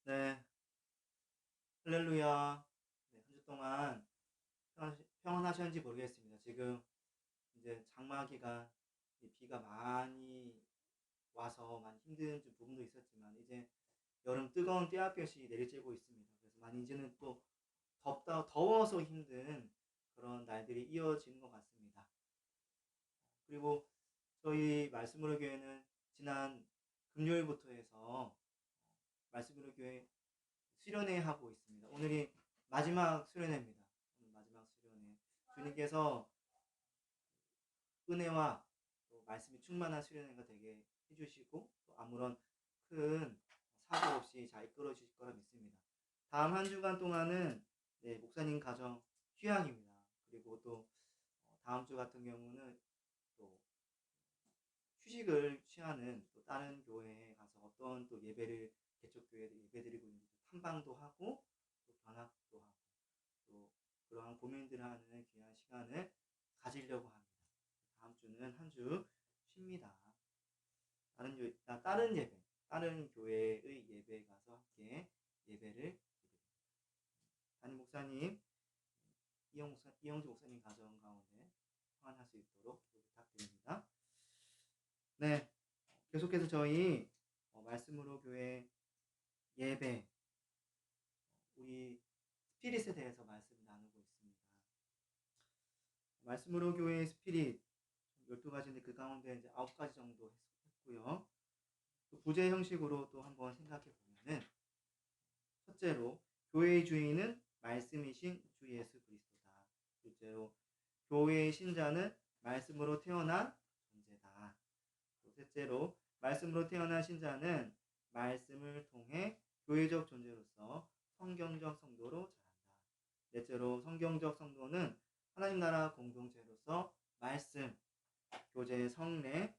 네, 할렐루야. 네, 한 주 동안 평안하셨는지 모르겠습니다. 지금 이제 장마 기간 이 비가 많이 와서 많이 힘든 좀 부분도 있었지만 이제 여름 뜨거운 떼약볕이 내리쬐고 있습니다. 그래서 많이 이제는 또 더워서 힘든 그런 날들이 이어지는 것 같습니다. 그리고 저희 말씀으로 교회는 지난 금요일부터 해서 말씀으로 교회 수련회 하고 있습니다. 오늘이 마지막 수련회입니다. 오늘 마지막 수련회. 주님께서 은혜와 또 말씀이 충만한 수련회가 되게 해주시고 또 아무런 큰 사고 없이 잘 이끌어 주실 거라 믿습니다. 다음 한 주간 동안은 네, 목사님 가정 휴양입니다. 그리고 또 다음 주 같은 경우는 또 휴식을 취하는 또 다른 교회에 가서 어떤 또 예배를 개척교회에 예배드리고 있는 탐방도 하고 또 견학도 하고 또 그러한 고민들을 하는 귀한 시간을 가지려고 합니다. 다음 주는 한 주 쉽니다. 다른 교회의 예배에 가서 함께 예배를 드립니다. 담임 목사님, 이영주 목사님 가정 가운데 평안할 수 있도록 부탁드립니다. 네, 계속해서 저희 말씀으로 교회 예배, 우리 스피릿에 대해서 말씀을 나누고 있습니다. 말씀으로 교회의 스피릿 12가지인데 그 가운데 이제 9가지 정도 했고요. 또 부제 형식으로 또 한번 생각해 보면은 첫째로 교회의 주인은 말씀이신 주 예수 그리스도다. 둘째로 교회의 신자는 말씀으로 태어난 존재다. 셋째로 말씀으로 태어난 신자는 말씀을 통해 교회적 존재로서 성경적 성도로 자란다. 넷째로 성경적 성도는 하나님 나라 공동체로서 말씀, 교제, 성례,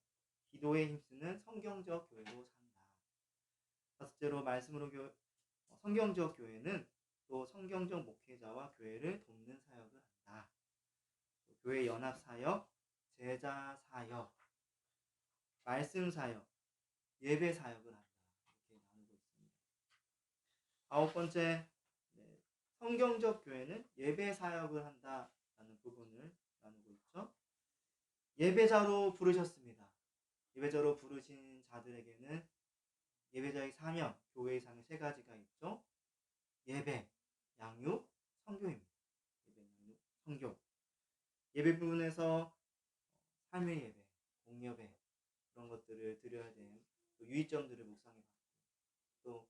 기도에 힘쓰는 성경적 교회로 산다. 다섯째로 성경적 교회는 또 성경적 목회자와 교회를 돕는 사역을 한다. 교회 연합 사역, 제자 사역, 말씀 사역, 예배 사역을 한다. 이렇게 나누고 있습니다. 아홉 번째, 성경적 교회는 예배 사역을 한다라는 부분을 나누고 있죠. 예배자로 부르셨습니다. 예배자로 부르신 자들에게는 예배자의 사명, 교회의 사명 세 가지가 있죠. 예배, 양육, 선교입니다. 예배, 양육, 선교. 예배 부분에서 삶의 예배, 공예배 그런 것들을 드려야 되는 유의점들을 묵상해봤고 또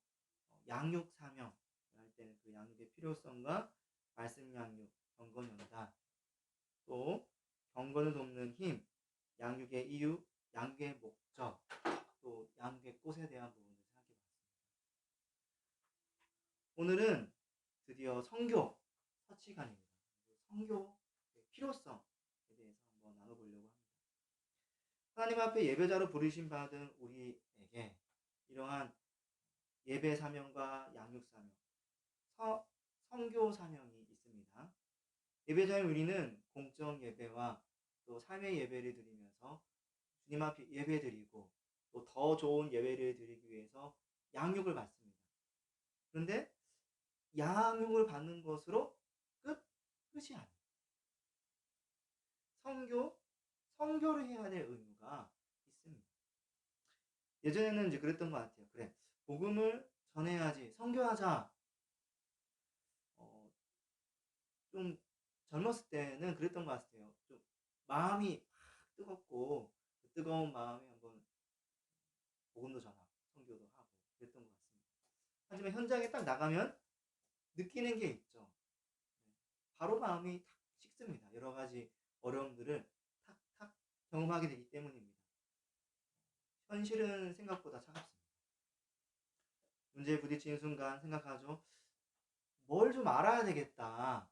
양육 사명 할 때는 그 양육의 필요성과 말씀 양육, 경건 연단 또 경건을 돕는 힘, 양육의 이유, 양육의 목적 또 양육의 꽃에 대한 부분을 생각해봤습니다. 오늘은 드디어 선교 첫 시간입니다. 선교의 필요성에 대해서 한번 나눠보려고 합니다. 하나님 앞에 예배자로 부르심 받은 우리에게 이러한 예배 사명과 양육 사명, 선교 사명이 있습니다. 예배자인 우리는 공적 예배와 또 삶의 예배를 드리면서 주님 앞에 예배드리고 또 더 좋은 예배를 드리기 위해서 양육을 받습니다. 그런데 양육을 받는 것으로 끝이 아닙니다. 선교를 해야 될 의무가 있습니다. 예전에는 이제 그랬던 것 같아요. 그래, 복음을 전해야지, 선교하자. 좀 젊었을 때는 그랬던 것 같아요. 좀 마음이 뜨겁고 그 뜨거운 마음에 한번 복음도 전하고 선교도 하고 그랬던 것 같습니다. 하지만 현장에 딱 나가면 느끼는 게 있죠. 바로 마음이 탁 식습니다. 여러 가지 어려움들을 탁탁 경험하게 되기 때문입니다. 현실은 생각보다 차갑습니다. 문제에 부딪히는 순간 생각하죠. 뭘 좀 알아야 되겠다.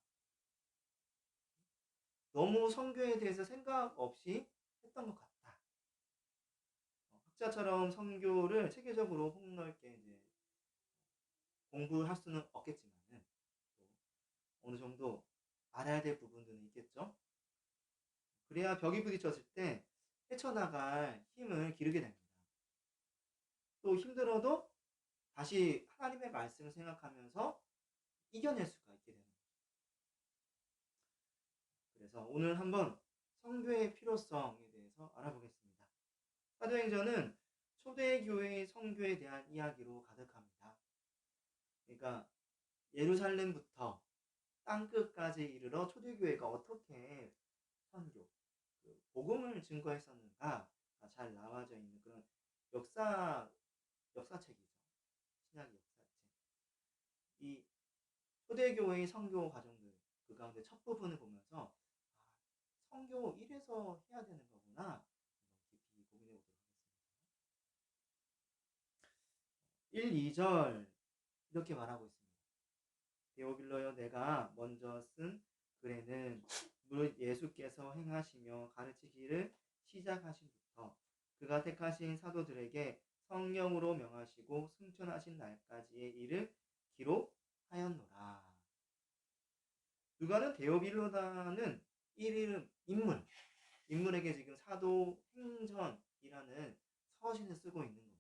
너무 선교에 대해서 생각 없이 했던 것 같다. 학자처럼 선교를 체계적으로 폭넓게 이제 공부할 수는 없겠지만은 어느 정도 알아야 될 부분들은 있겠죠. 그래야 벽이 부딪혔을 때 헤쳐나갈 힘을 기르게 됩니다. 또 힘들어도 다시 하나님의 말씀을 생각하면서 이겨낼 수가 있게 되는 거죠. 그래서 오늘 한번 성교의 필요성에 대해서 알아보겠습니다. 사도행전은 초대교회의 성교에 대한 이야기로 가득합니다. 그러니까 예루살렘부터 땅끝까지 이르러 초대교회가 어떻게 선교, 복음을 증거했었는가 잘 나와져 있는 그런 역사책이죠. 신약 역사책. 이 초대교회의 선교 과정들, 그 가운데 첫 부분을 보면서 선교 이래서 해야 되는 거구나 깊이 고민해 보도록 하겠습니다. 1, 2절 이렇게 말하고 있습니다. 데오빌로여, 내가 먼저 쓴 글에는 무릇 예수께서 행하시며 가르치기를 시작하신부터 그가 택하신 사도들에게 성령으로 명하시고 승천하신 날까지의 일을 기록하였노라. 누가는 데오빌로다는 인물에게 지금 사도행전이라는 서신을 쓰고 있는 겁니다.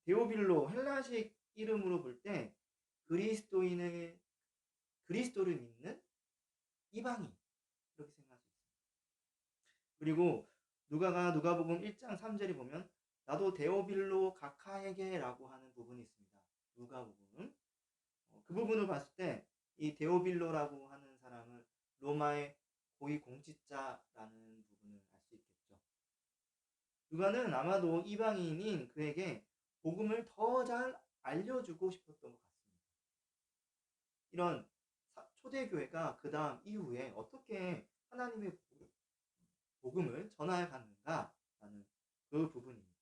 데오빌로, 헬라식 이름으로 볼 때 그리스도를 믿는 이방인, 이렇게 생각할 수 있습니다. 그리고 누가복음 1장 3절에 보면 나도 데오빌로 각하에게 라고 하는 부분이 있습니다. 누가복음. 그 부분을 봤을 때 이 데오빌로라고 하는 사람은 로마의 고위 공직자라는 부분을 알 수 있겠죠. 누가는 아마도 이방인인 그에게 복음을 더 잘 알려주고 싶었던 것 같습니다. 이런 초대교회가 그 다음 이후에 어떻게 하나님의 복음을 전해갔는가라는 그 부분입니다.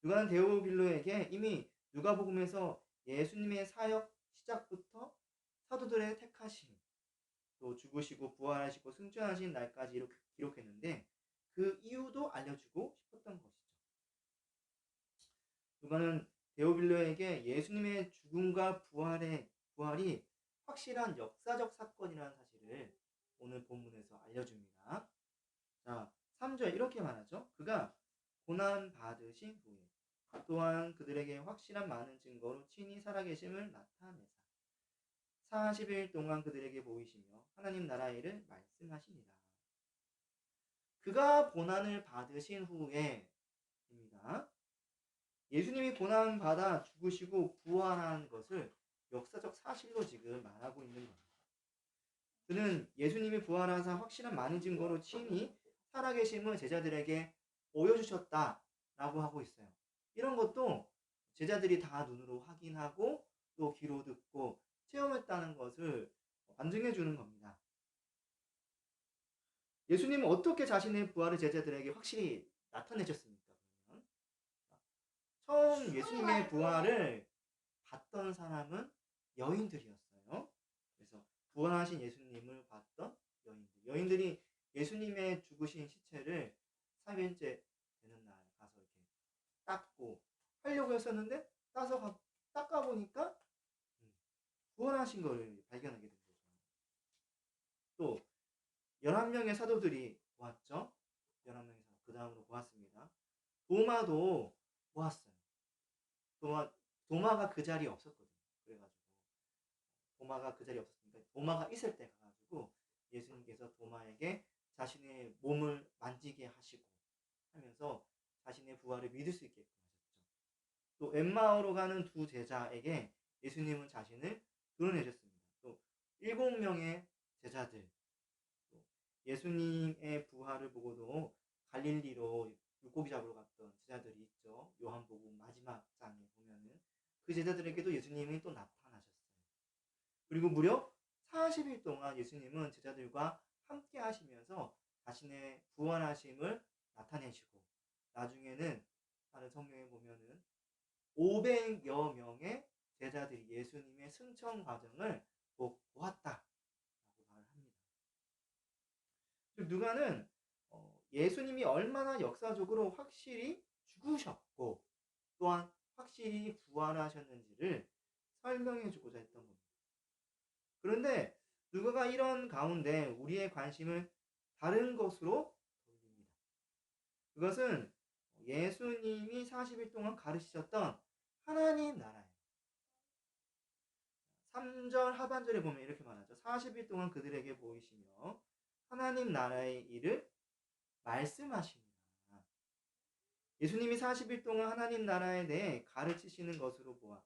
누가는 데오빌로에게 이미 누가복음에서 예수님의 사역 시작부터 사도들의 택하심, 또 죽으시고 부활하시고 승천하신 날까지 이렇게 기록했는데 그 이유도 알려주고 싶었던 것이죠. 누가는 데오빌로에게 예수님의 죽음과 부활이 확실한 역사적 사건이라는 사실을 오늘 본문에서 알려줍니다. 자, 3절 이렇게 말하죠. 그가 고난 받으신 후에 또한 그들에게 확실한 많은 증거로 친히 살아계심을 나타내사 40일 동안 그들에게 보이시며 하나님 나라의 일을 말씀하시니라. 그가 고난을 받으신 후에입니다. 예수님이 고난받아 죽으시고 부활한 것을 역사적 사실로 지금 말하고 있는 겁니다. 그는 예수님이 부활하사 확실한 많은 증거로 친히 살아계심을 제자들에게 보여주셨다라고 하고 있어요. 이런 것도 제자들이 다 눈으로 확인하고 또 귀로 듣고 체험했다는 것을 반증해 주는 겁니다. 예수님은 어떻게 자신의 부활을 제자들에게 확실히 나타내셨습니까? 그러면 처음 예수님의 부활을 봤던 사람은 여인들이었어요. 그래서 부활하신 예수님을 봤던 여인들이 예수님의 죽으신 시체를 3일째 되는 날 가서 이렇게 닦고 하려고 했었는데 닦아보니까 부활하신 것을 발견하게 된 거죠. 또 11명의 사도들이 보았죠. 11명의 사도 그 다음으로 보았습니다. 도마도 보았어요. 도마가 그 자리에 없었거든요. 그래가지고 도마가 그 자리에 없었으니까 도마가 있을 때 가가지고 예수님께서 도마에게 자신의 몸을 만지게 하시고 하면서 자신의 부활을 믿을 수 있게끔 하셨죠. 또 엠마오로 가는 두 제자에게 예수님은 자신을 드러내셨습니다. 또 7명의 제자들, 또 예수님의 부활을 보고도 갈릴리로 물고기 잡으러 갔던 제자들이 있죠. 요한복음 마지막 장에 보면은 그 제자들에게도 예수님이 또 나타나셨어요. 그리고 무려 40일 동안 예수님은 제자들과 함께 하시면서 자신의 부활하심을 나타내시고 나중에는 다른 성경에 보면은 500여 명의 제자들이 예수님의 승천 과정을 보았다라고 말을 합니다. 누가는 예수님이 얼마나 역사적으로 확실히 죽으셨고 또한 확실히 부활하셨는지를 설명해 주고자 했던 겁니다. 그런데 누가가 이런 가운데 우리의 관심을 다른 것으로 돌립니다. 그것은 예수님이 40일 동안 가르치셨던 하나님 나라예요. 3절 하반절에 보면 이렇게 말하죠. 40일 동안 그들에게 보이시며 하나님 나라의 일을 말씀하시니라. 예수님이 40일 동안 하나님 나라에 대해 가르치시는 것으로 보아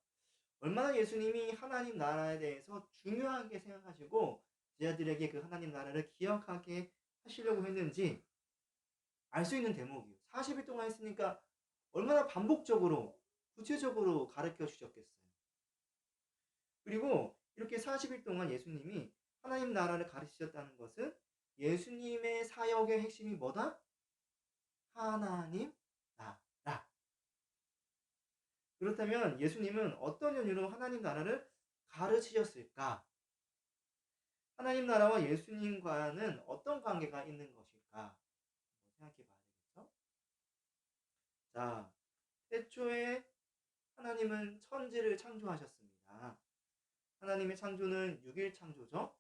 얼마나 예수님이 하나님 나라에 대해서 중요하게 생각하시고 제자들에게 그 하나님 나라를 기억하게 하시려고 했는지 알 수 있는 대목이에요. 40일 동안 했으니까 얼마나 반복적으로 구체적으로 가르쳐 주셨겠어요. 그리고 이렇게 40일 동안 예수님이 하나님 나라를 가르치셨다는 것은 예수님의 사역의 핵심이 뭐다? 하나님 나라. 그렇다면 예수님은 어떤 연유로 하나님 나라를 가르치셨을까? 하나님 나라와 예수님과는 어떤 관계가 있는 것일까? 생각해 봐야 되겠죠? 자, 태초에 하나님은 천지를 창조하셨습니다. 하나님의 창조는 6일 창조죠.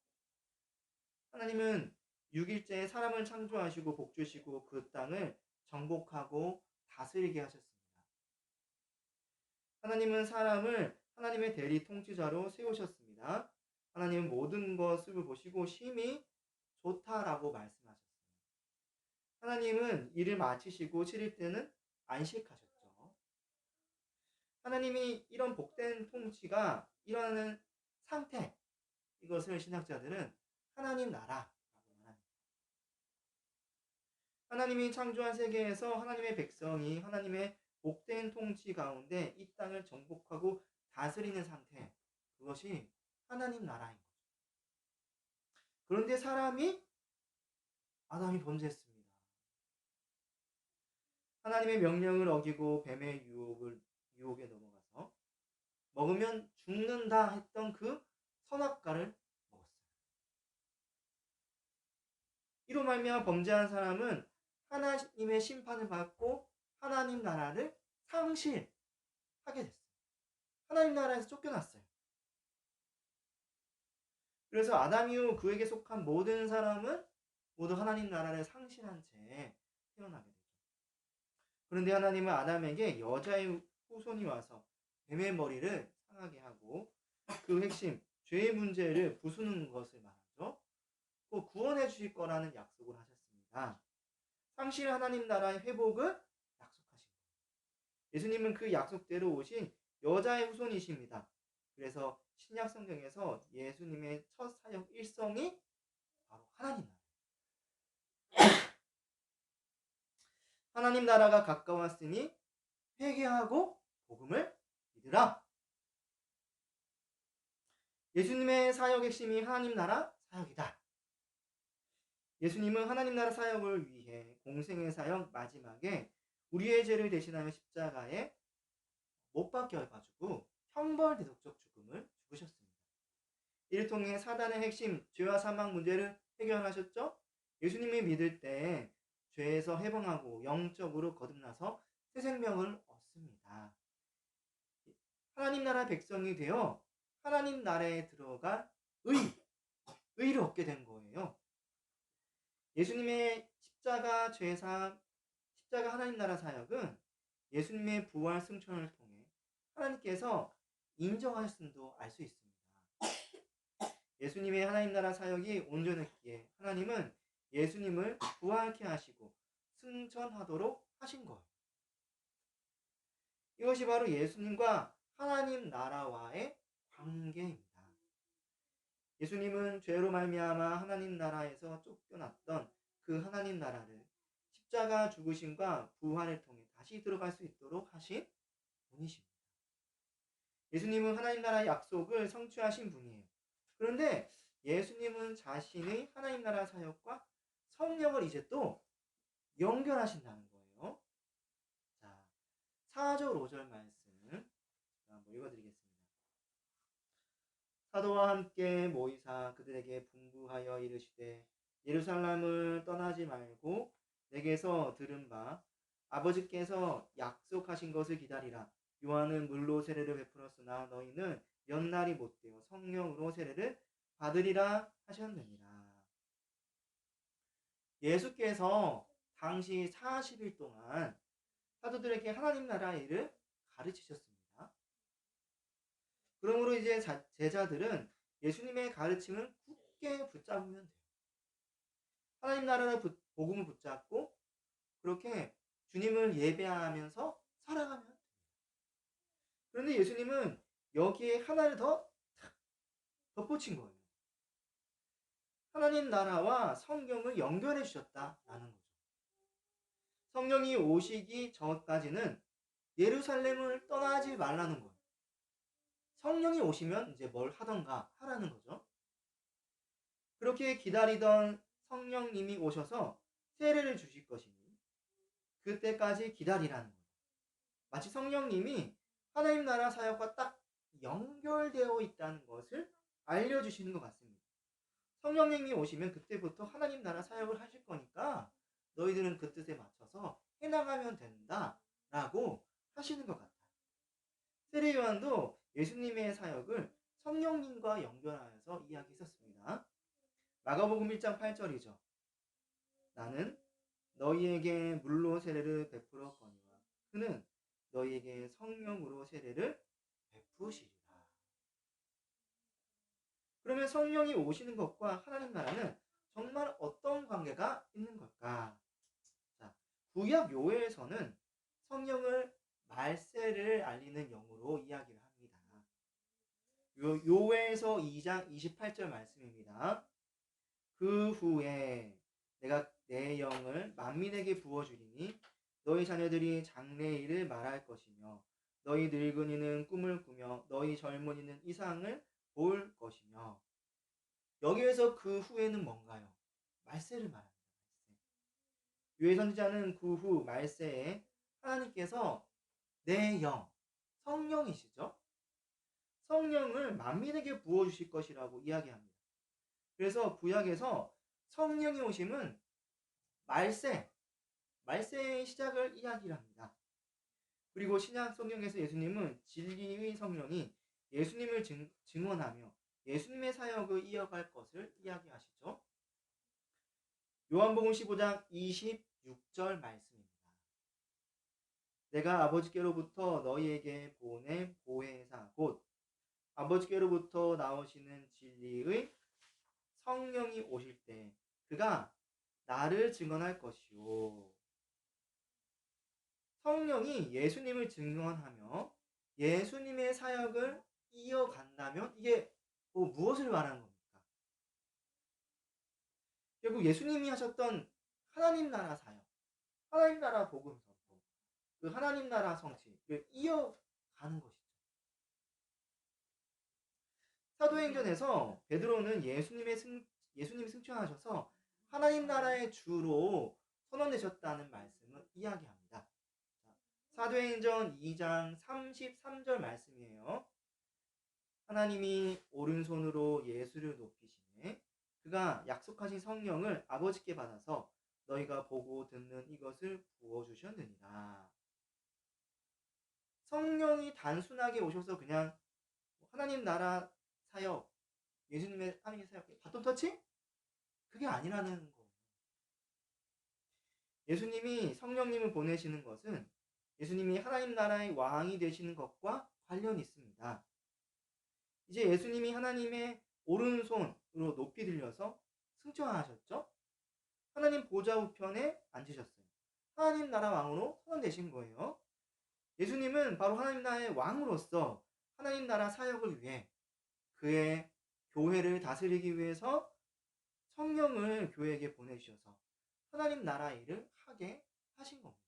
하나님은 6일째에 사람을 창조하시고 복주시고 그 땅을 정복하고 다스리게 하셨습니다. 하나님은 사람을 하나님의 대리 통치자로 세우셨습니다. 하나님은 모든 것을 보시고 심히 좋다라고 말씀하셨어요. 하나님은 일을 마치시고 7일 때는 안식하셨죠. 하나님이 이런 복된 통치가 일어나는 상태, 이것을 신학자들은 하나님 나라라고 말합니다. 하나님이 창조한 세계에서 하나님의 백성이 하나님의 복된 통치 가운데 이 땅을 정복하고 다스리는 상태, 그것이 하나님 나라인 거죠. 그런데 아담이 범죄했습니다. 하나님의 명령을 어기고 뱀의 유혹에 넘어가서 먹으면 죽는다 했던 그 선악과를 먹었어요. 이로 말미암아 범죄한 사람은 하나님의 심판을 받고 하나님 나라를 상실하게 됐어요. 하나님 나라에서 쫓겨났어요. 그래서 아담 이후 그에게 속한 모든 사람은 모두 하나님 나라를 상실한 채 태어나게 되죠. 그런데 하나님은 아담에게 여자의 후손이 와서 뱀의 머리를 상하게 하고 그 핵심, 죄의 문제를 부수는 것을 말하죠. 또 구원해 주실 거라는 약속을 하셨습니다. 상실 하나님 나라의 회복을 약속하신 거예요. 예수님은 그 약속대로 오신 여자의 후손이십니다. 그래서 신약 성경에서 예수님의 첫 사역 일성이 바로 하나님 나라. 하나님 나라가 가까웠으니 회개하고 복음을 믿으라. 예수님의 사역 핵심이 하나님 나라 사역이다. 예수님은 하나님 나라 사역을 위해 공생의 사역 마지막에 우리의 죄를 대신하여 십자가에 못 박혀가지고 형벌대속적 죽음을 죽으셨습니다. 이를 통해 사단의 핵심 죄와 사망 문제를 해결하셨죠. 예수님을 믿을 때 죄에서 해방하고 영적으로 거듭나서 새 생명을 얻습니다. 하나님 나라 백성이 되어 하나님 나라에 들어갈 의를 얻게 된 거예요. 예수님의 십자가 하나님 나라 사역은 예수님의 부활 승천을 통해 하나님께서 인정하셨음도 알 수 있습니다. 예수님의 하나님 나라 사역이 온전했기에 하나님은 예수님을 부활케 하시고 승천하도록 하신 거예요. 이것이 바로 예수님과 하나님 나라와의 관계입니다. 예수님은 죄로 말미암아 하나님 나라에서 쫓겨났던 그 하나님 나라를 십자가 죽으심과 부활을 통해 다시 들어갈 수 있도록 하신 분이십니다. 예수님은 하나님 나라의 약속을 성취하신 분이에요. 그런데 예수님은 자신의 하나님 나라 사역과 성령을 이제 또 연결하신다는 거예요. 자, 4절 5절 말씀 한번 읽어드리겠습니다. 사도와 함께 모이사 그들에게 분부하여 이르시되 예루살렘을 떠나지 말고 내게서 들은 바 아버지께서 약속하신 것을 기다리라. 요한은 물로 세례를 베풀었으나 너희는 연날이 못되어 성령으로 세례를 받으리라 하셨느니라. 예수께서 당시 40일 동안 사도들에게 하나님 나라의 일을 가르치셨습니다. 그러므로 이제 제자들은 예수님의 가르침을 굳게 붙잡으면 돼요. 하나님 나라의 복음을 붙잡고 그렇게 주님을 예배하면서 살아가면 돼요. 그런데 예수님은 여기에 하나를 더 덧붙인 거예요. 하나님 나라와 성경을 연결해 주셨다라는 거죠. 성령이 오시기 전까지는 예루살렘을 떠나지 말라는 거예요. 성령이 오시면 이제 뭘 하던가 하라는 거죠. 그렇게 기다리던 성령님이 오셔서 세례를 주실 것이니 그때까지 기다리라는 거예요. 마치 성령님이 하나님 나라 사역과 딱 연결되어 있다는 것을 알려주시는 것 같습니다. 성령님이 오시면 그때부터 하나님 나라 사역을 하실 거니까 너희들은 그 뜻에 맞춰서 해나가면 된다라고 하시는 것 같아요. 세례 요한도 예수님의 사역을 성령님과 연결하여서 이야기했었습니다. 마가복음 1장 8절이죠. 나는 너희에게 물로 세례를 베풀었거니와 그는 너희에게 성령으로 세례를 베푸시리라. 그러면 성령이 오시는 것과 하나님 나라는 정말 어떤 관계가 있는 걸까? 자, 구약 요해에서는 성령을 말세를 알리는 영으로 이야기를 합니다. 요해에서 2장 28절 말씀입니다. 그 후에 내가 내 영을 만민에게 부어주리니 너희 자녀들이 장래일을 말할 것이며 너희 늙은이는 꿈을 꾸며 너희 젊은이는 이상을 볼 것이며. 여기에서 그 후에는 뭔가요? 말세를 말합니다. 요해 선지자는 그 후 말세에 하나님께서 내 영, 성령이시죠? 성령을 만민에게 부어주실 것이라고 이야기합니다. 그래서 구약에서 성령이 오심은 말세의 시작을 이야기를 합니다. 그리고 신약 성경에서 예수님은 진리의 성령이 예수님을 증언하며 예수님의 사역을 이어갈 것을 이야기하시죠. 요한복음 15장 26절 말씀입니다. 내가 아버지께로부터 너희에게 보낸 보혜사 곧 아버지께로부터 나오시는 진리의 성령이 오실 때 그가 나를 증언할 것이요. 성령이 예수님을 증언하며 예수님의 사역을 이어간다면 이게 무엇을 말하는 겁니까? 결국 예수님이 하셨던 하나님 나라 사역, 하나님 나라 복음 선포, 그 하나님 나라 성취를 이어가는 것이죠. 사도행전에서 베드로는 예수님이 승천하셔서 하나님 나라의 주로 선언되셨다는 말씀을 이야기합니다. 사도행전 2장 33절 말씀이에요. 하나님이 오른손으로 예수를 높이시매 그가 약속하신 성령을 아버지께 받아서 너희가 보고 듣는 이것을 부어주셨느니라. 성령이 단순하게 오셔서 그냥 하나님 나라 사역, 예수님의 하나님의 사역, 바톤 터치? 그게 아니라는 거예요. 예수님이 성령님을 보내시는 것은 예수님이 하나님 나라의 왕이 되시는 것과 관련이 있습니다. 이제 예수님이 하나님의 오른손으로 높이 들려서 승천하셨죠? 하나님 보좌 우편에 앉으셨어요. 하나님 나라 왕으로 선언되신 거예요. 예수님은 바로 하나님 나라의 왕으로서 하나님 나라 사역을 위해 그의 교회를 다스리기 위해서 성령을 교회에게 보내주셔서 하나님 나라 일을 하게 하신 겁니다.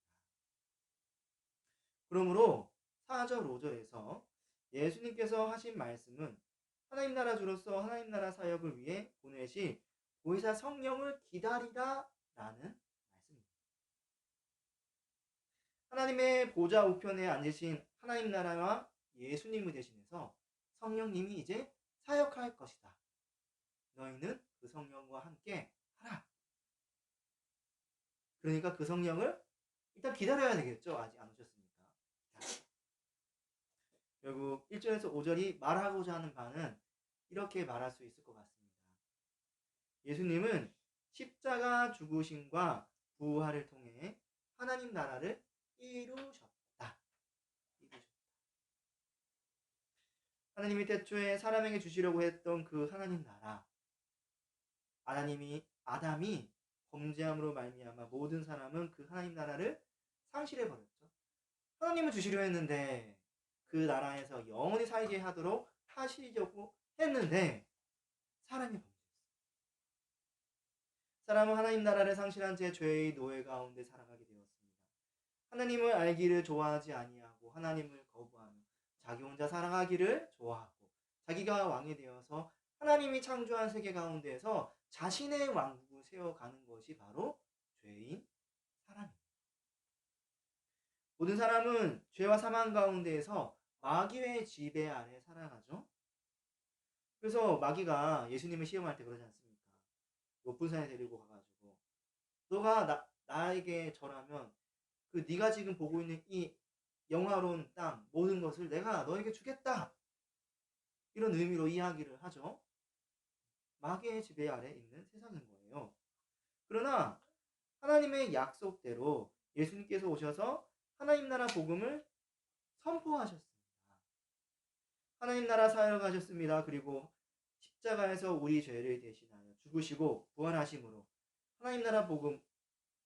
그러므로 4절 5절에서 예수님께서 하신 말씀은 하나님 나라 주로서 하나님 나라 사역을 위해 보내실 보혜사 성령을 기다리라 라는 말씀입니다. 하나님의 보좌 우편에 앉으신 하나님 나라와 예수님을 대신해서 성령님이 이제 사역할 것이다. 너희는 그 성령과 함께 하라. 그러니까 그 성령을 일단 기다려야 되겠죠. 아직 안 오셨으니까. 결국 1절에서 5절이 말하고자 하는 바는 이렇게 말할 수 있을 것 같습니다. 예수님은 십자가 죽으심과 부활을 통해 하나님 나라를 이루셨다. 이루셨다. 하나님이 태초에 사람에게 주시려고 했던 그 하나님 나라, 아담이 범죄함으로 말미암아 모든 사람은 그 하나님 나라를 상실해 버렸죠. 하나님은 주시려 했는데 그 나라에서 영원히 살게 하도록 하시려고 했는데 사람이 범죄했어요. 사람은 하나님 나라를 상실한 채 죄의 노예 가운데 살아가게 되었습니다. 하나님을 알기를 좋아하지 아니하고 하나님을 거부하며 자기 혼자 살아가기를 좋아하고 자기가 왕이 되어서 하나님이 창조한 세계 가운데에서 자신의 왕국을 세워가는 것이 바로 죄인 사람입니다. 모든 사람은 죄와 사망 가운데에서 마귀의 지배 아래 살아가죠. 그래서 마귀가 예수님을 시험할 때 그러지 않습니까? 높은 산에 데리고 가가지고 너가 나에게 절하면 그 네가 지금 보고 있는 이 영화로운 땅 모든 것을 내가 너에게 주겠다. 이런 의미로 이야기를 하죠. 마귀의 지배 아래 있는 세상인 거예요. 그러나 하나님의 약속대로 예수님께서 오셔서 하나님 나라 복음을 선포하셨습니다. 하나님 나라 사역하셨습니다. 그리고 십자가에서 우리 죄를 대신하여 죽으시고 부활하심으로 하나님 나라 복음,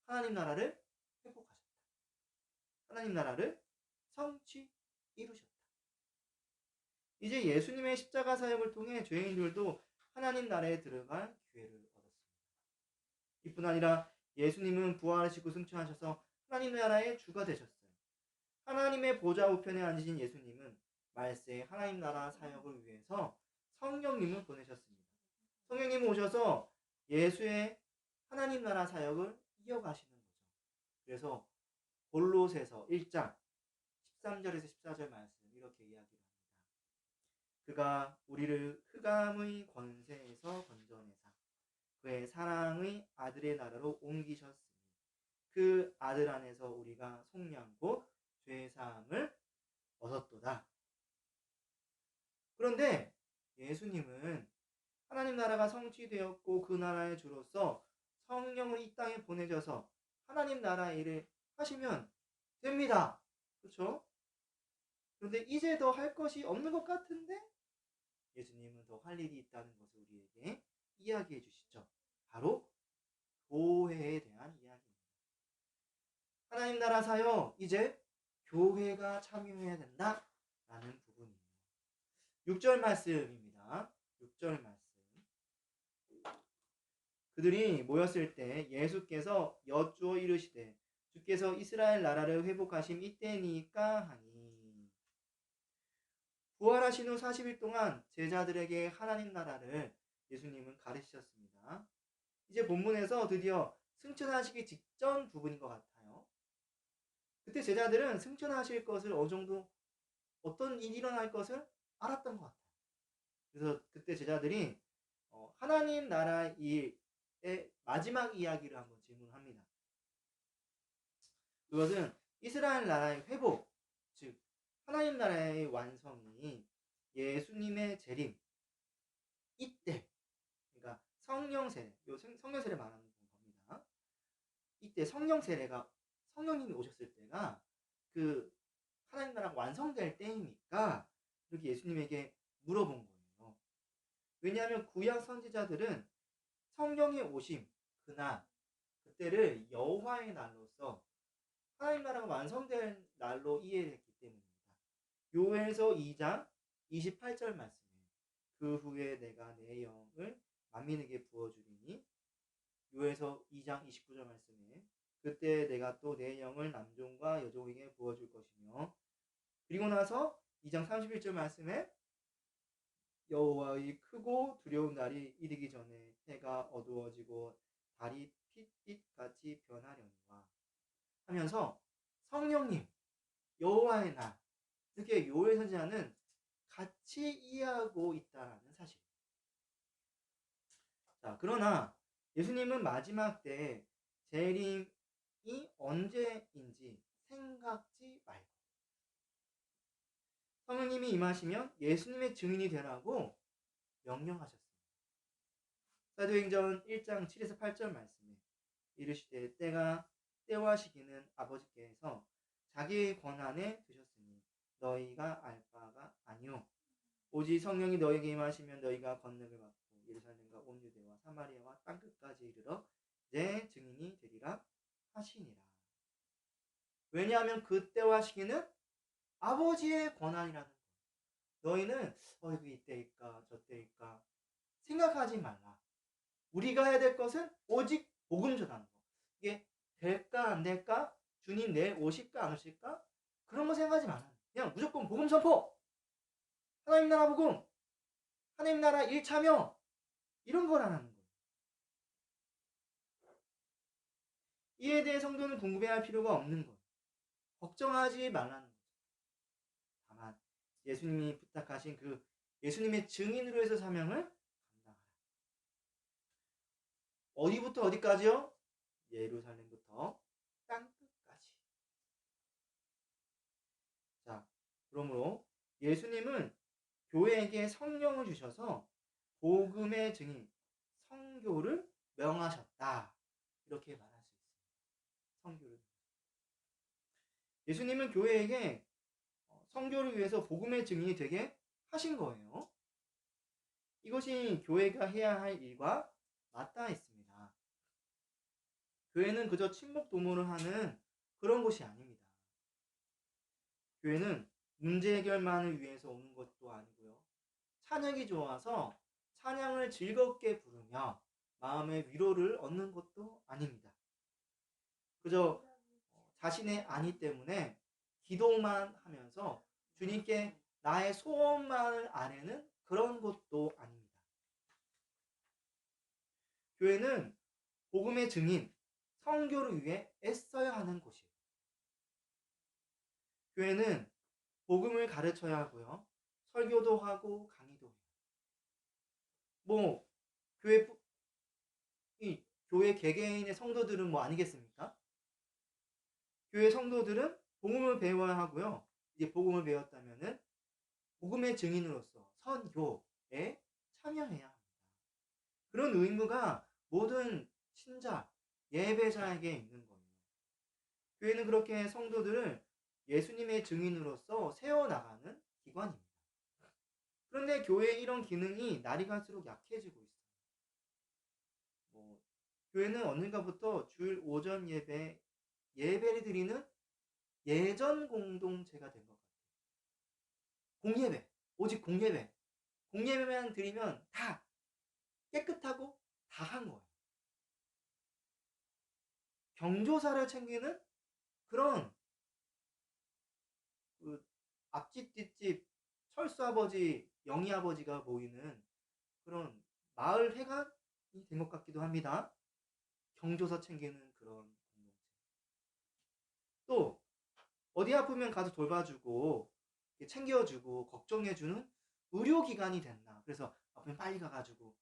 하나님 나라를 회복하셨다. 하나님 나라를 성취 이루셨다. 이제 예수님의 십자가 사역을 통해 죄인들도 하나님 나라에 들어갈 기회를 얻었습니다. 이뿐 아니라 예수님은 부활하시고 승천하셔서 하나님 나라의 주가 되셨어요. 하나님의 보좌 우편에 앉으신 예수님은 말세에 하나님 나라 사역을 위해서 성령님을 보내셨습니다. 성령님이 오셔서 예수의 하나님 나라 사역을 이어가시는 거죠. 그래서 골로새서 1장 13절에서 14절 말씀 이렇게 이야기를 합니다. 그가 우리를 흑암의 권세에서 건져내사 그의 사랑의 아들의 나라로 옮기셨으니 그 아들 안에서 우리가 속량 곧 죄사함을 얻었도다. 그런데 예수님은 하나님 나라가 성취되었고 그 나라의 주로서 성령을 이 땅에 보내셔서 하나님 나라 일을 하시면 됩니다. 그렇죠? 그런데 이제 더 할 것이 없는 것 같은데 예수님은 더 할 일이 있다는 것을 우리에게 이야기해 주시죠. 바로 교회에 대한 이야기입니다. 하나님 나라 사역 이제 교회가 참여해야 된다라는 부분이에요. 6절 말씀입니다. 6절 말씀. 그들이 모였을 때 예수께서 여쭈어 이르시되 주께서 이스라엘 나라를 회복하심 이때니까 하니. 부활하신 후 40일 동안 제자들에게 하나님 나라를 예수님은 가르치셨습니다. 이제 본문에서 드디어 승천하시기 직전 부분인 것 같아요. 그때 제자들은 승천하실 것을 어느 정도 어떤 일이 일어날 것을 알았던 것 같아요. 그래서 그때 제자들이 하나님 나라 일의 마지막 이야기를 한번 질문합니다. 그것은 이스라엘 나라의 회복, 즉 하나님 나라의 완성이 예수님의 재림 이때, 그러니까 성령 세례, 성령 세례 말하는 겁니다. 이때 성령 세례가 성령님이 오셨을 때가 그 하나님 나라가 완성될 때이니까 이렇게 예수님에게 물어본 거예요. 왜냐하면 구약 선지자들은 성령의 오심 그날 그때를 여호와의 날로서 하나님 나라가 완성될 날로 이해를 했기 때문입니다. 요엘서 2장 28절 말씀에 그 후에 내가 내 영을 만민에게 부어주리니 요엘서 2장 29절 말씀에 그때 내가 또 내 영을 남종과 여종에게 부어줄 것이며 그리고 나서 2장 31절 말씀에 여호와의 크고 두려운 날이 이르기 전에 해가 어두워지고 달이 핏빛같이 변하려니와 하면서 성령님 여호와의 날 이렇게 요엘 선지자는 같이 이해하고 있다는 사실. 자, 그러나 예수님은 마지막 때 재림이 언제인지 생각지 말고 성령님이 임하시면 예수님의 증인이 되라고 명령하셨습니다. 사도행전 1장 7에서 8절 말씀에 이르시되 때와 시기는 아버지께서 자기의 권한에 두셨으니 너희가 알 바가 아니오. 오직 성령이 너희에게 임하시면 너희가 권능을 받고 예루살렘과 온 유대와 사마리아와 땅끝까지 이르러 내 증인이 되리라 하시니라. 왜냐하면 그때와 시기는 아버지의 권한이라는 거예요. 너희는 이거 이때일까 저때일까 생각하지 말라. 우리가 해야 될 것은 오직 복음 전하는 거. 이게 될까 안 될까? 주님 내일 오실까 안 오실까? 그런 거 생각하지 말라. 그냥 무조건 복음 선포! 하나님 나라 복음! 하나님 나라 일 참여! 이런 거라는 거예요. 이에 대해 성도는 궁금해할 필요가 없는 거예요. 걱정하지 말라는 거죠. 다만 예수님이 부탁하신 그 예수님의 증인으로 해서 사명을 감당하라. 어디부터 어디까지요? 예루살렘부터 땅끝까지. 자, 그러므로 예수님은 교회에게 성령을 주셔서 복음의 증인, 선교를 명하셨다. 이렇게 말할 수 있습니다. 선교를. 예수님은 교회에게 선교를 위해서 복음의 증인이 되게 하신 거예요. 이것이 교회가 해야 할 일과 맞닿아 있습니다. 교회는 그저 친목 도모를 하는 그런 곳이 아닙니다. 교회는 문제 해결만을 위해서 오는 것도 아니고요. 찬양이 좋아서 찬양을 즐겁게 부르며 마음의 위로를 얻는 것도 아닙니다. 그저 자신의 아니 때문에 기도만 하면서 주님께 나의 소원만을 아뢰는 그런 것도 아닙니다. 교회는 복음의 증인, 선교를 위해 애써야 하는 곳이에요. 교회는 복음을 가르쳐야 하고요. 설교도 하고 강의도 해요. 교회 개개인의 성도들은 아니겠습니까? 교회 성도들은 복음을 배워야 하고요. 이제 복음을 배웠다면은 복음의 증인으로서 선교에 참여해야 합니다. 그런 의무가 모든 신자, 예배자에게 있는 거예요. 교회는 그렇게 성도들을 예수님의 증인으로서 세워나가는 기관입니다. 그런데 교회의 이런 기능이 날이 갈수록 약해지고 있어요. 교회는 언젠가부터 주일 오전 예배를 드리는 예전 공동체가 된 것 같아요. 공예배, 오직 공예배. 공예배만 드리면 다 깨끗하고 다 한 거예요. 경조사를 챙기는 그런 앞집 뒷집 철수 아버지, 영희 아버지가 모이는 그런 마을 회관이 된 것 같기도 합니다. 경조사 챙기는 그런 공동체. 또 어디 아프면 가서 돌봐주고 챙겨주고 걱정해주는 의료기관이 됐나. 그래서 아프면 빨리 가가지고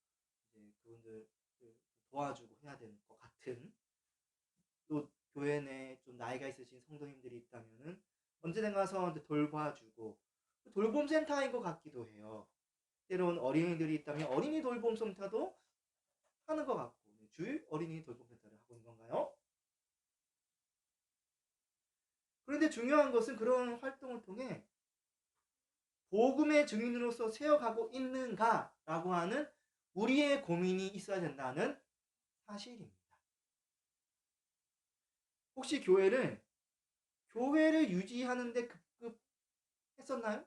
이제 그분들 도와주고 해야 되는 것 같은. 또 교회 내에 좀 나이가 있으신 성도님들이 있다면은 언제든 가서 돌봐주고 돌봄센터인 것 같기도 해요. 때로는 어린이들이 있다면 어린이 돌봄센터도 하는 것 같고 주일 어린이 돌봄센터를 하고 있는 건가요? 그런데 중요한 것은 그런 활동을 통해 복음의 증인으로서 세워가고 있는가라고 하는 우리의 고민이 있어야 된다는 사실입니다. 혹시 교회를 유지하는 데 급급했었나요?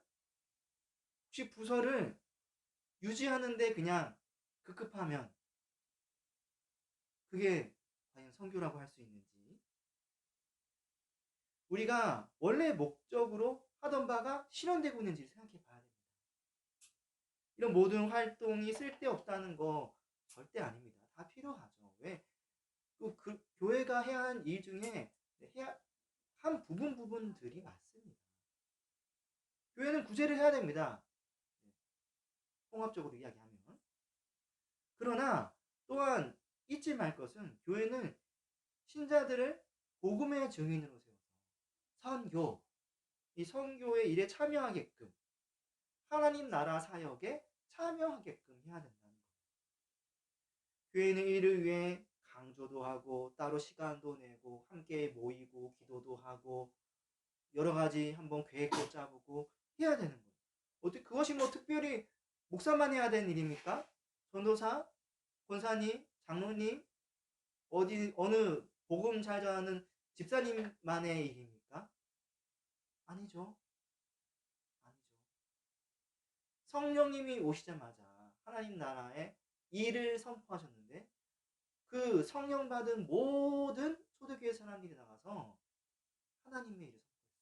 혹시 부서를 유지하는 데 그냥 급급하면 그게 과연 선교라고 할 수 있는지, 우리가 원래 목적으로 하던 바가 실현되고 있는지 생각해 봐야 됩니다. 이런 모든 활동이 쓸데없다는 거 절대 아닙니다. 다 필요하죠. 왜? 그 교회가 해야 할 일 중에 해야 한 부분들이 많습니다. 교회는 구제를 해야 됩니다. 통합적으로 이야기하면. 그러나 또한 잊지 말 것은 교회는 신자들을 복음의 증인으로 세워서 이 선교의 일에 참여하게끔, 하나님 나라 사역에 참여하게끔 해야 된다는 거예요. 교회는 이를 위해 강조도 하고 따로 시간도 내고 함께 모이고 기도도 하고 여러 가지 한번 계획도 짜보고 해야 되는 거예요. 어떻게 그것이 뭐 특별히 목사만 해야 되는 일입니까? 전도사, 권사님, 장로님, 어느 복음 잘 전하는 집사님만의 일입니까? 아니죠. 아니죠. 성령님이 오시자마자 하나님 나라의 일을 선포하셨는데 그 성령 받은 모든 초대교회 사람들이 나가서 하나님의 일을 선포했어요.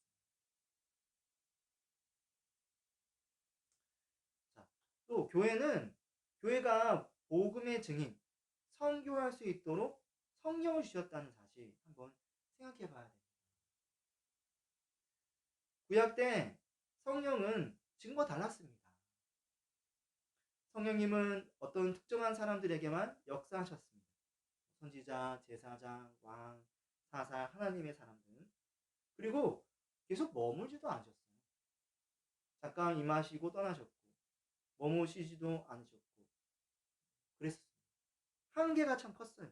자, 또 교회가 복음의 증인, 선교할 수 있도록 성령을 주셨다는 사실 한번 생각해 봐야 됩니다. 구약 때 성령은 지금과 달랐습니다. 성령님은 어떤 특정한 사람들에게만 역사하셨습니다. 선지자, 제사장, 왕, 사사, 하나님의 사람들. 그리고 계속 머물지도 않으셨어요. 잠깐 임하시고 떠나셨고 머무시지도 않으셨고 그랬습니다. 한계가 참 컸어요.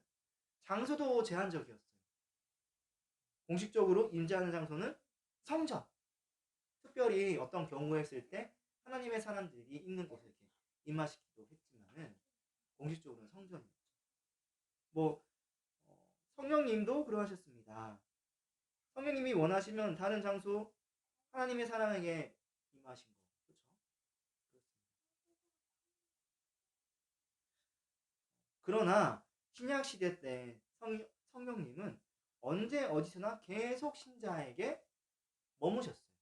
장소도 제한적이었어요. 공식적으로 임재하는 장소는 성전. 특별히 어떤 경우에 했을 때 하나님의 사람들이 있는 곳에 이렇게 임하시기도 했지만은 공식적으로는 성전이었죠. 뭐 성령님도 그러하셨습니다. 성령님이 원하시면 다른 장소 하나님의 사람에게 임하신 거, 그렇죠? 그러나 신약 시대 때 성령님은 언제 어디서나 계속 신자에게 머무셨어요.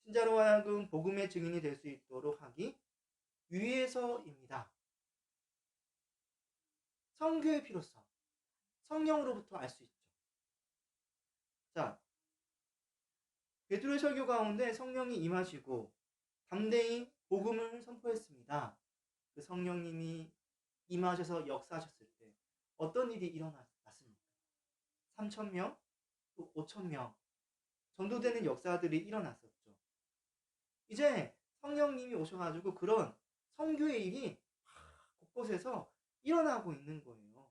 신자로 하여금 복음의 증인이 될 수 있도록 하기 위해서입니다. 성교의 필요성, 성령으로부터 알 수 있죠. 자, 베드로의 설교 가운데 성령이 임하시고 담대히 복음을 선포했습니다. 그 성령님이 임하셔서 역사하셨을 때 어떤 일이 일어났습니까? 3,000명, 또 5,000명 전도되는 역사들이 일어났었죠. 이제 성령님이 오셔가지고 그런 선교의 일이 곳곳에서 일어나고 있는 거예요.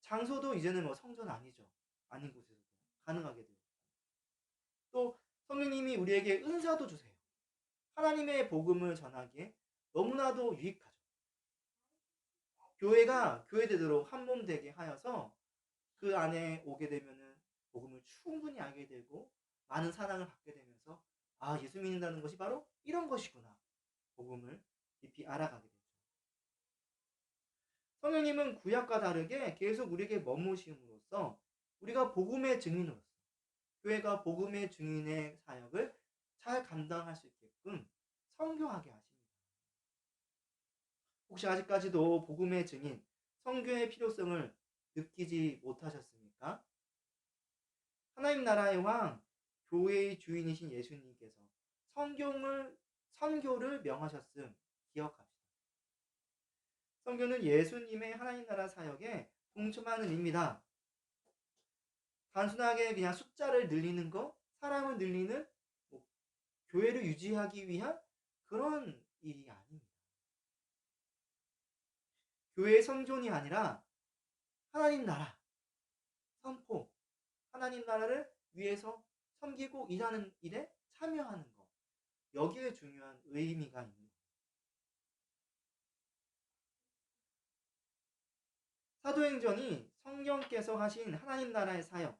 장소도 이제는 뭐 성전 아니죠. 아닌 곳에서도 가능하게 되었고 또 성령님이 우리에게 은사도 주세요. 하나님의 복음을 전하기에 너무나도 유익하죠. 교회가 교회대로 한 몸 되게 하여서 그 안에 오게 되면은 복음을 충분히 알게 되고 많은 사랑을 받게 되면서 아, 예수 믿는다는 것이 바로 이런 것이구나. 복음을 깊이 알아가게 되죠. 성령님은 구약과 다르게 계속 우리에게 머무심으로써 우리가 복음의 증인으로서 교회가 복음의 증인의 사역을 잘 감당할 수 있게끔 선교하게 하십니다. 혹시 아직까지도 복음의 증인, 선교의 필요성을 느끼지 못하셨습니까? 하나님 나라의 왕, 교회의 주인이신 예수님께서 선교를 명하셨음 기억합시다. 선교는 예수님의 하나님 나라 사역에 동참하는 일입니다. 단순하게 그냥 숫자를 늘리는 거, 사람을 늘리는 뭐, 교회를 유지하기 위한 그런 일이 아닙니다. 교회의 성존이 아니라 하나님 나라, 선포, 하나님 나라를 위해서 섬기고 일하는 일에 참여하는 것. 여기에 중요한 의미가 있는 거예요. 사도행전이 성령께서 하신 하나님 나라의 사역,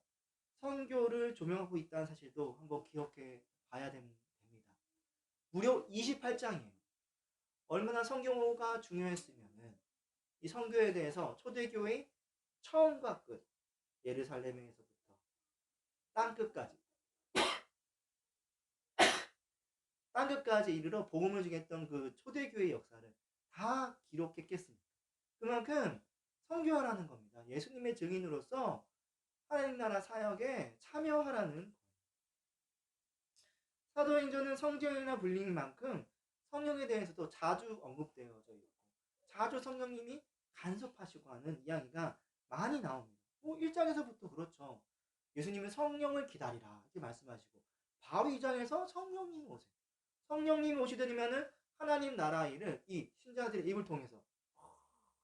선교를 조명하고 있다는 사실도 한번 기억해 봐야 됩니다. 무려 28장이에요. 얼마나 선교가 중요했으면은 이 선교에 대해서 초대교회의 처음과 끝, 예루살렘에서부터 땅끝까지 이르러 복음을 주겠던 그 초대교회의 역사를 다 기록했겠습니다. 그만큼 선교하라는 겁니다. 예수님의 증인으로서 하나님 나라 사역에 참여하라는 거예요. 사도행전은 성경이나 불린 만큼 성령에 대해서도 자주 언급되어져 있고 자주 성령님이 간섭하시고 하는 이야기가 많이 나옵니다. 1장에서부터 그렇죠. 예수님은 성령을 기다리라 이렇게 말씀하시고 바로 2장에서 성령님이 오세요. 성령님이 오시더니면은 하나님 나라 일을 이 신자들의 입을 통해서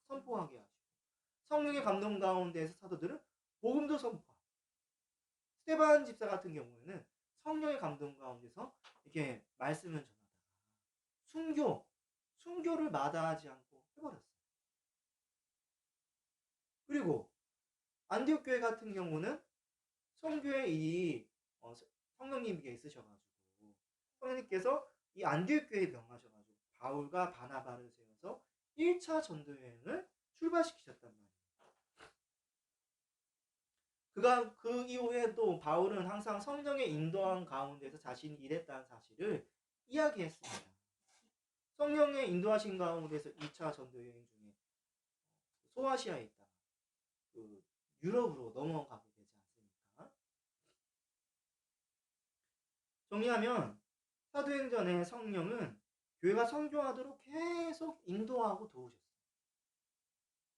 선포하게 하시고 성령의 감동 가운데에서 사도들은 복음도 선포하고 스테반 집사 같은 경우에는 성령의 감동 가운데서 이렇게 말씀을 전하다가 순교를 마다하지 않고 해버렸어요. 그리고 안디옥 교회 같은 경우는 성교의 이 성령님께 있으셔가지고 성령님께서 이 안디옥 교회에 명하셔가지고 바울과 바나바를 세워서 1차 전도 여행을 출발시키셨단 말이에요. 그 이후에도 바울은 항상 성령의 인도함 가운데서 자신이 일했다는 사실을 이야기했습니다. 성령의 인도하신 가운데서 2차 전도 여행 중에 소아시아에 있다가 그 유럽으로 넘어가게 되지 않습니까? 정리하면 사도행전의 성령은 교회가 선교하도록 계속 인도하고 도우셨어요.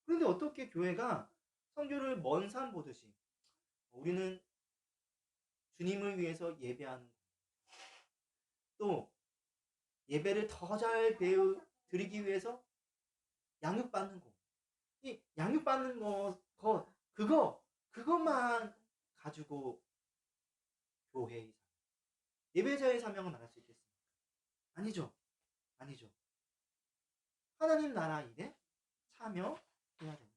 그런데 어떻게 교회가 선교를 먼 산 보듯이 우리는 주님을 위해서 예배하는 또 예배를 더 잘 드리기 위해서 양육받는 거. 이 양육받는 그것만 가지고 교회의 예배자의 사명을 말할 수 있겠습니까? 아니죠. 하나님 나라 일에 참여해야 됩니다.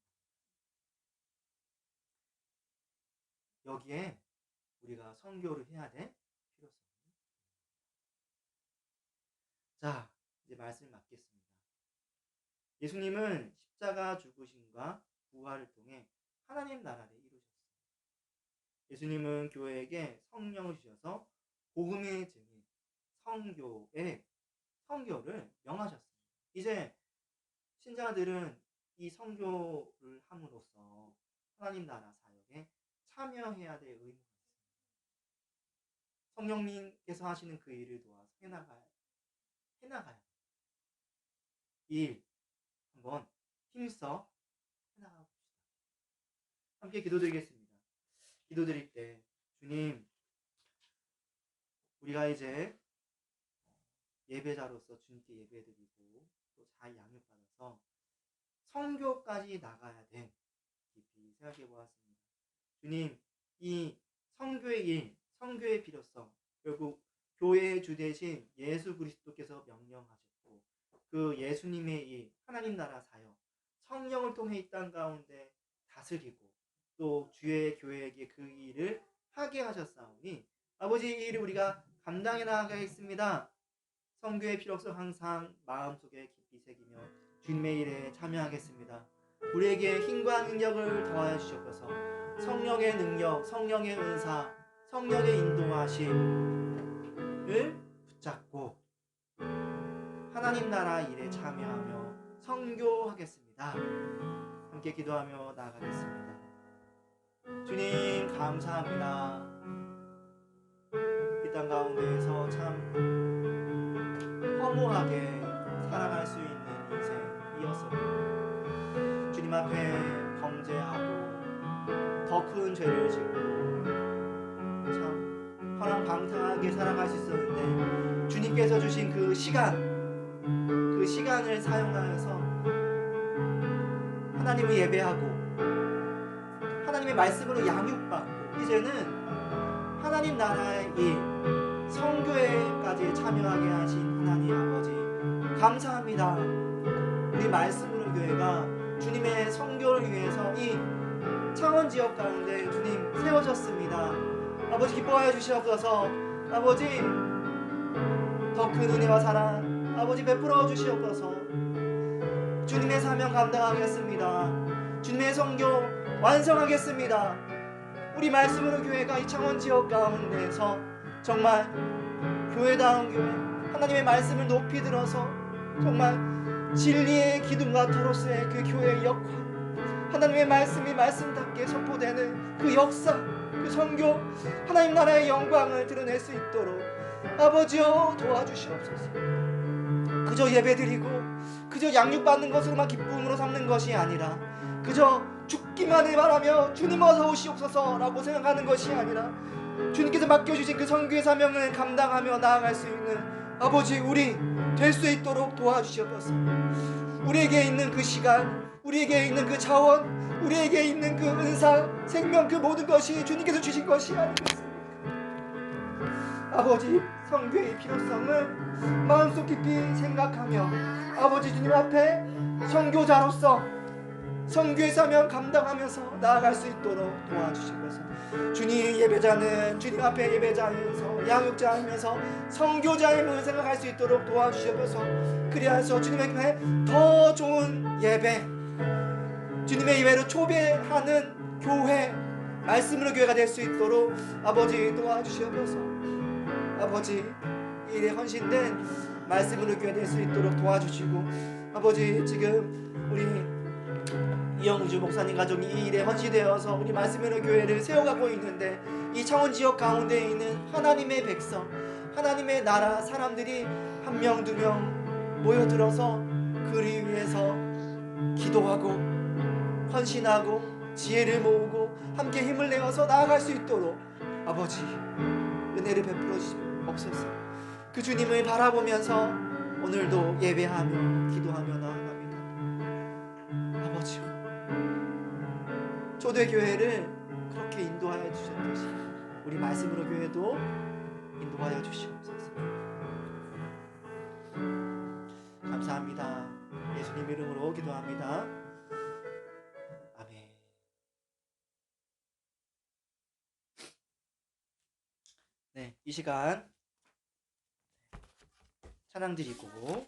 여기에 우리가 선교를 해야 될 필요성이 있습니다. 자, 이제 말씀을 맡겠습니다. 예수님은 십자가 죽으심과 부활을 통해 하나님 나라를 이루셨습니다. 예수님은 교회에게 성령을 주셔서 복음의 증인, 선교를 명하셨습니다. 이제 신자들은 이 선교를 함으로써 하나님 나라 사역에 참여해야 될 의무가 있습니다. 성령님께서 하시는 그 일을 도와서 해나가야 합니다. 일 한번 힘써 해나가 봅시다. 함께 기도드리겠습니다. 기도드릴 때 주님, 우리가 이제 예배자로서 주님께 예배드리고 또 잘 양육받아서 선교까지 나가야 돼. 깊이 생각해 보았습니다. 주님, 이 선교의 일, 선교의 필요성, 결국 교회의 주 대신 예수 그리스도께서 명령하셨고 그 예수님의 일, 하나님 나라 사역, 성령을 통해 이 땅 가운데 다스리고 또 주의 교회에게 그 일을 하게 하셨사오니 아버지, 이 일을 우리가 감당해 나가겠습니다. 선교의 필요성 항상 마음속에 깊이 새기며 주님의 일에 참여하겠습니다. 우리에게 힘과 능력을 더하여 주시옵소서. 성령의 능력, 성령의 은사, 성령의 인도하심을 붙잡고 하나님 나라 일에 참여하며 선교하겠습니다. 함께 기도하며 나아가겠습니다. 주님, 감사합니다. 이 땅 가운데에서 참 허무하게 살아갈 수 있는 인생이었습니다. 주님 앞에 범죄하고 더 큰 죄를 짓고 참 허랑방탕하게 살아갈 수 있었는데 주님께서 주신 그 시간을 사용하여서 하나님을 예배하고 하나님의 말씀으로 양육받고 이제는 하나님 나라의 일, 선교회까지 참여하게 하신 하나님 아버지, 감사합니다. 우리 말씀으로 교회가 주님의 선교를 위해서 이 창원 지역 가운데 주님 세워졌습니다. 아버지, 기뻐하여 주시옵소서. 아버지, 더 큰 은혜와 사랑 아버지 베풀어 주시옵소서. 주님의 사명 감당하겠습니다. 주님의 선교 완성하겠습니다. 우리 말씀으로 교회가 이 창원 지역 가운데서 정말 교회다운 교회, 하나님의 말씀을 높이 들어서 정말 진리의 기둥과 토로스의 그 교회의 역할, 하나님의 말씀이 말씀답게 선포되는 그 역사, 그 선교, 하나님 나라의 영광을 드러낼 수 있도록 아버지여 도와주시옵소서. 그저 예배드리고 그저 양육받는 것으로만 기쁨으로 삼는 것이 아니라 그저 죽기만을 바라며 주님 어서 오시옵소서라고 생각하는 것이 아니라 주님께서 맡겨주신 그 선교의 사명을 감당하며 나아갈 수 있는 아버지, 우리 될 수 있도록 도와주시옵소서. 우리에게 있는 그 시간, 우리에게 있는 그 자원, 우리에게 있는 그 은사, 생명, 그 모든 것이 주님께서 주신 것이 아니겠습니까? 아버지 성교의 필요성을 마음속 깊이 생각하며 아버지 주님 앞에 선교자로서 선교의 사명 감당하면서 나아갈 수 있도록 도와주시면서 주님 예배자는 주님 앞에 예배자이면서 양육자이면서 선교자임을 생각할 수 있도록 도와주시면서 그리하여서 주님에게 더 좋은 예배 주님의 예배로 초대하는 교회 말씀으로 교회가 될 수 있도록 아버지 도와주시옵소서. 아버지 이 일에 헌신된 말씀으로 교회 될 수 있도록 도와주시고 아버지 지금 우리 이영주 목사님 가족이 이 일에 헌신되어서 우리 말씀으로 교회를 세워가고 있는데 이 창원 지역 가운데 있는 하나님의 백성 하나님의 나라 사람들이 한 명 두 명 모여들어서 그리 위해서 기도하고 헌신하고 지혜를 모으고 함께 힘을 내어서 나아갈 수 있도록 아버지 은혜를 베풀어 주시옵소서. 그 주님을 바라보면서 오늘도 예배하며 기도하며 나아갑니다. 아버지 초대교회를 그렇게 인도하여 주셨듯이 우리 말씀으로 교회도 인도하여 주시옵소서. 감사합니다. 예수님 이름으로 기도합니다. 아멘. 네, 이 시간 찬양 드리고